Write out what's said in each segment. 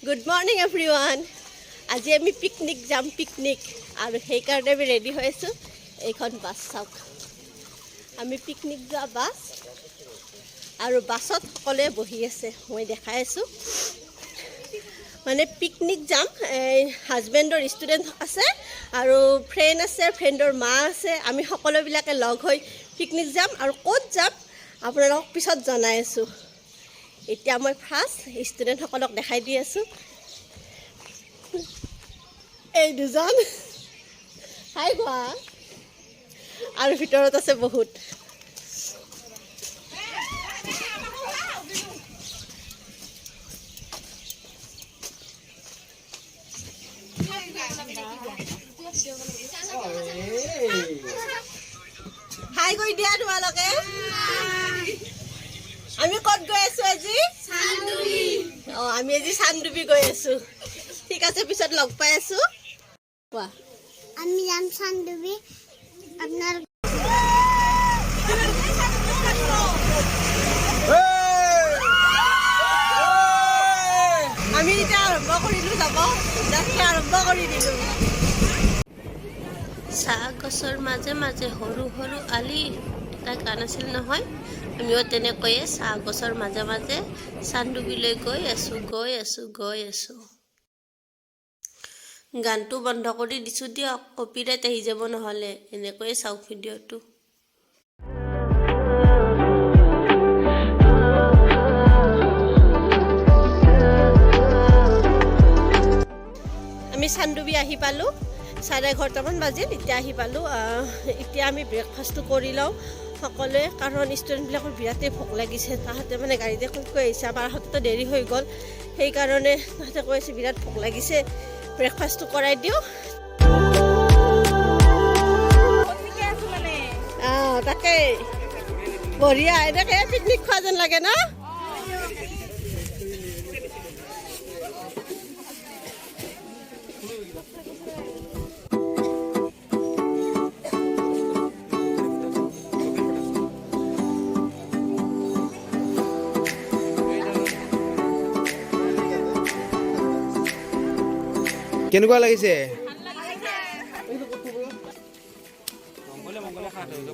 Good morning everyone. আজি আমি picnic যাম পিকনিক আৰু সেই কাৰণে আমি ৰেডি হৈ আছো এইখন বাছ চাওক আমি পিকনিক যোৱা বাছ আৰু বাছত সকলোৱে বহি আছে মই দেখাই আছো মানে পিকনিক যাম হাজবেণ্ডৰ ষ্টুডেণ্ট আছে আৰু ফ্ৰেণ্ড আছে ফ্ৰেণ্ডৰ মা আছে আমি সকলোবিলাকে লগ হৈ পিকনিক যাম আৰু ক'ত যাম আপোনালোকক পিছত জনাই আছো এতিয়া মই ফাৰ্ষ্ট ষ্টুডেণ্টসকলক দেখাই দি আছো এই দুজন হাই গোৱা আৰু ভিতৰত আছে বহুত হাই গৈ দিয়া তোমালোকে আমি ক'ত গৈ আছো আজি চান্দুবি আমি আজি চান্দুবি গৈ আছো ঠিক আছে পিছত লগ পাই আছো কোৱা আমি যাম চান্দুবি আপনাৰ আমি এতিয়া আৰম্ভ কৰিলো যাব যাত্ৰা আৰম্ভ কৰি দিলো চাহ গছৰ মাজে মাজে সৰু সৰু আলি এটা গান আছিল নহয় আমিও তেনেকৈয়ে চাহ গছৰ মাজে মাজে চান্দুবিলৈ গৈ আছো গানটো বন্ধ কৰি দিছো দিয়ক কপিৰাইট আহি যাব নহ'লে এনেকৈয়ে চাওক ভিডিঅ'টো আমি চান্দুবি আহি পালো 11:30মান বাজিল এতিয়া আহি পালো এতিয়া আমি ব্ৰেকফাষ্টটো কৰি লওঁ সকলোৱে কাৰণ ষ্টুডেণ্টবিলাকৰ বিৰাটেই ভোক লাগিছে তাহাঁতে মানে গাড়ীতে কৈ আহিছে আমাৰ হাততো দেৰি হৈ গ'ল সেইকাৰণে তাহাঁতে কৈ আছে বিৰাট ভোক লাগিছে ব্ৰেকফাষ্টটো কৰাই দিওঁ তাকে বঢ়িয়া এনেকৈ পিকনিক খোৱা যেন লাগে ন কেনেকুৱা লাগিছে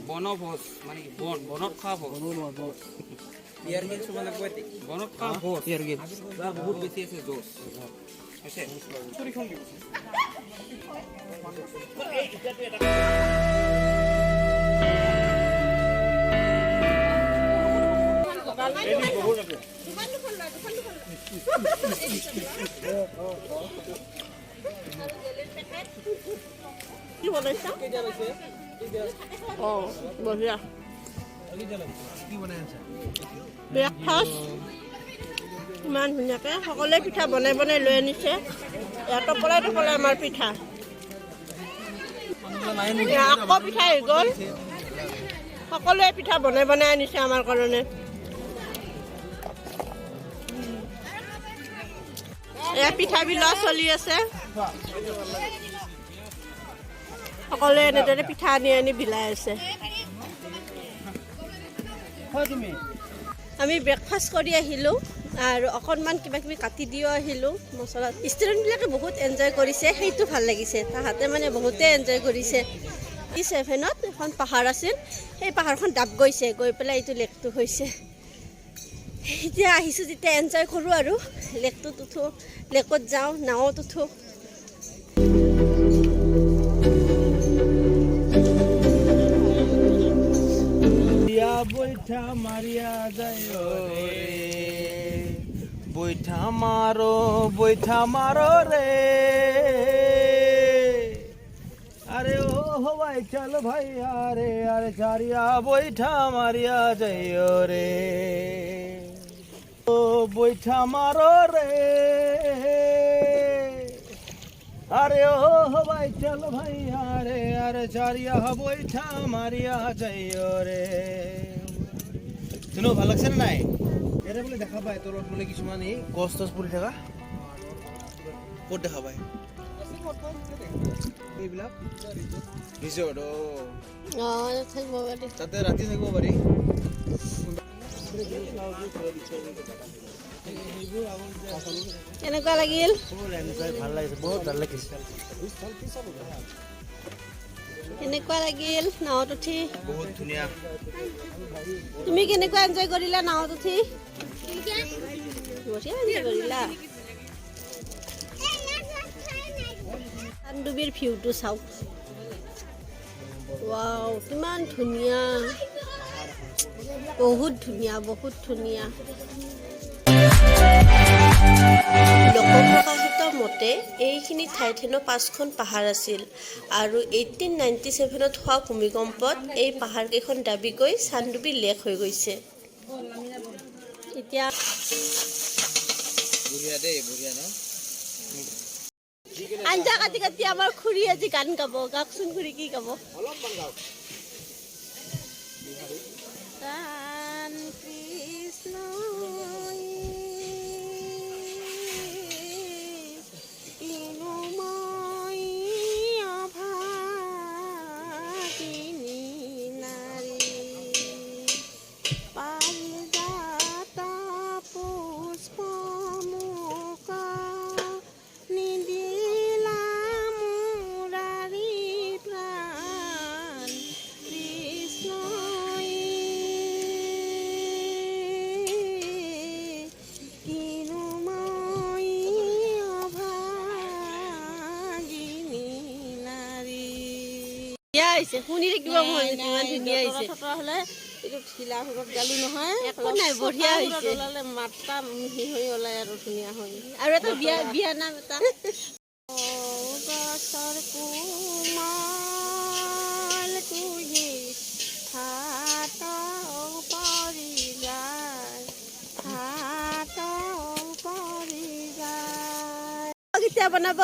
বনভোজ মানে বনত খোৱা ভোজ ইয়াৰ গীত মানে বনত খোৱা ভোজ ইয়াৰ গীত বহুত বেছি আছে জোচ কি বনাইছা বঢ়িয়া ব্ৰেকফাষ্ট ইমান ধুনীয়াকৈ সকলোৱে পিঠা বনাই বনাই লৈ আনিছে ইয়াৰ টপলাই আমাৰ পিঠা আকৌ পিঠা হৈ গ'ল সকলোৱে পিঠা বনাই বনাই আনিছে আমাৰ কাৰণে এয়া পিঠা বিলোৱা চলি আছে সকলোৱে এনেদৰে পিঠা আনি আনি বিলাই আছে আমি ব্ৰেকফাষ্ট কৰি আহিলোঁ আৰু অকণমান কিবা কিবি কাটি দিও আহিলোঁ মছলা ষ্টুডেণ্টবিলাকে বহুত এনজয় কৰিছে সেইটো ভাল লাগিছে তাহাঁতে মানে বহুতে এনজয় কৰিছে 7ত এখন পাহাৰ আছিল সেই পাহাৰখন ডাব গৈছে গৈ পেলাই এইটো লেকটো হৈছে এতিয়া আহিছোঁ যেতিয়া এনজয় কৰোঁ আৰু লেকটোত উঠোঁ লেকত যাওঁ নাৱত উঠোঁ বৈঠা মাৰিয়া যায় বৈঠা মাৰো ৰে আরে ও হবাই চল ভাই আরে আরে চারিয়া বৈঠা মারিয়া যায় রে ও বৈঠা মারো রে আরে ও হবাই চল ভাই আরে আরে চারিয়া বৈঠা মারিয়া যায় রে শুনো ভাল লাগছে নাই এটা বলে দেখা পায় তলত বলে কিছুমান এই গছ টছ পৰি থকা ক'ত দেখা পায় এইবিলাক ৰিজৰ্ট থাকিব পাৰি তাতে ৰাতি থাকিব পাৰি কেনেকুৱা লাগিল? ভাল লাগিছে, বহুত ভাল লাগিছে। কেনেকুৱা লাগিল নাৱত উঠি? বহুত ধুনীয়া। তুমি কেনেকুৱা এনজয় কৰিলা নাৱত উঠি? বঢ়িয়া এনজয় কৰিলা। চানডুবিৰ ভিউটো চাওক। ৱাও, কিমান ধুনীয়া, বহুত ধুনীয়া, বহুত ধুনীয়া। লোকপ্ৰকাশিত মতে এইখিনি ঠাইত হেনো 5খন পাহাৰ আছিল আৰু 1897ত হোৱা ভূমিকম্পত এই পাহাৰকেইখন দাবি গৈ চানডুবি লেক হৈ গৈছে। এতিয়া বঢ়িয়া দেই, বঢ়িয়া ন? আঞ্জা কাটি কাটি আমাৰ খুৰী আজি গান গাব। গাওকচোন খুৰী, কি গাব? অলপমান গাওক। কৃষ্ণ শুনি থাকিব মন, ইমান ধুনীয়া হৈছে। হলে এইটো ঢিলা সুৰত গালো নহয়, একো নাই, বঢ়িয়া হৈছে। ওলালে মাত্ৰা মিহি হৈ ওলাই আৰু ধুনীয়া হৈ। আৰু এটা বিয়া নাম এটা গছৰ কোমল কুহি হাত পৰি যায়, হাত পৰি যায়। কেতিয়া বনাব?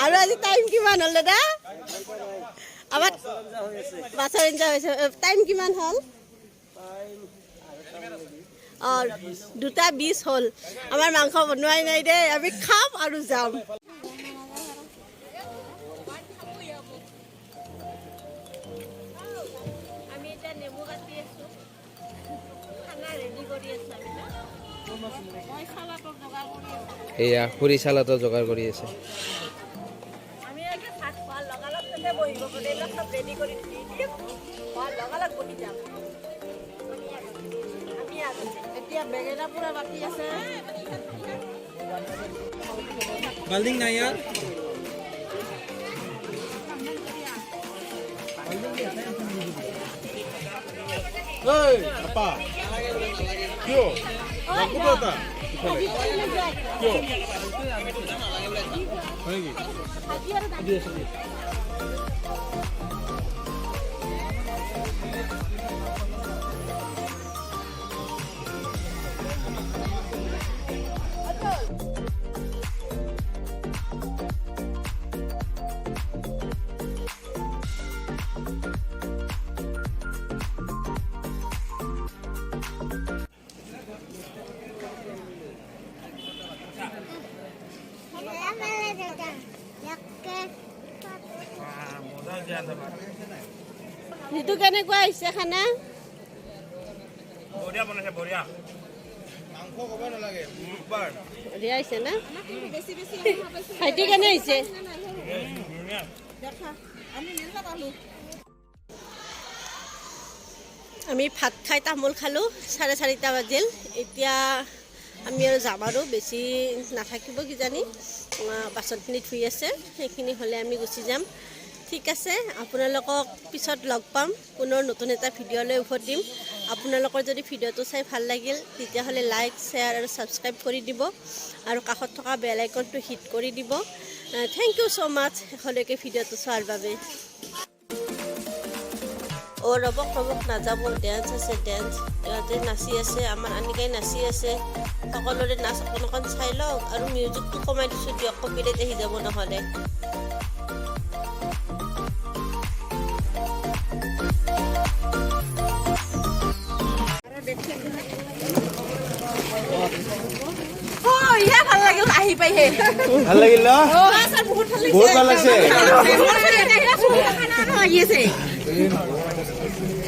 আৰু আজি টাইম কিমান হ'ল দাদা? আমাৰ মাছৰ আঞ্জা হৈছে। টাইম কিমান হ'ল? 2:20 হ'ল। আমাৰ মাংস বনোৱাই নাই দেই, আমি খাম আৰু যাম। আমি এতিয়া নেমু কাটি আছো, খানা ৰেডি কৰি আছো। এয়া খুৰী চালাডৰ যোগাৰ কৰি আছে। আমি এতিয়া ভাত খোৱাৰ লগালগ তাতে বহিব গ'লে চব ৰেডি কৰি দি দিম, খোৱাৰ লগালগ বহি যাম। এতিয়া বেঙেনা পুৰা বাকী আছে। বাল্ডিং নাই ইয়াৰ? আপা কিয় এটা কিয় হয় নেকি? যিটো কেনেকুৱা হৈছে খানা? বঢ়িয়া বনাইছে, বঢ়িয়া। মাংস ক'ব নালাগে, বঢ়িয়া হৈছে না? ভাইটি কেনে হৈছে? আমি ভাত খাই তামোল খালোঁ, 4:30 বাজিল। এতিয়া আমি আৰু যাম আৰু, বেছি নাথাকিব কিজানি। বাচনখিনি ধুই আছে, সেইখিনি হ'লে আমি গুচি যাম। ঠিক আছে, আপোনালোকক পিছত লগ পাম, পুনৰ নতুন এটা ভিডিঅ' লৈ উভতিম। আপোনালোকৰ যদি ভিডিঅ'টো চাই ভাল লাগিল তেতিয়াহ'লে লাইক, শ্বেয়াৰ আৰু ছাবস্ক্ৰাইব কৰি দিব আৰু কাষত থকা বেল আইকনটো হিট কৰি দিব। থেংক ইউ ছ' মাছ শেষলৈকে ভিডিঅ'টো চোৱাৰ বাবে। ৰবক নাযাব, ডেন্স আছে, ডেন্স ইহঁতে নাচি আছে, আমাৰ আনিকাই নাচি আছে। সকলোৰে নাচ অকণ চাই লওক আৰু মিউজিকটো কমাই দিছোঁ দিয়ক, কপিৰাইট আহি যাব নহ'লে। ভাল লাগিল আহি পাইহে। ভাল লাগিল ন? বহুত ভাল লাগিছে।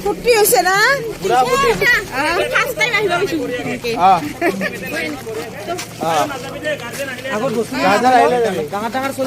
ফূৰ্তি হৈছে না পুৰা ফূৰ্তি। ফাৰ্ষ্ট টাইম আহিব গৈছো এনেকে গাৰ্জেন আহিলে যাবি।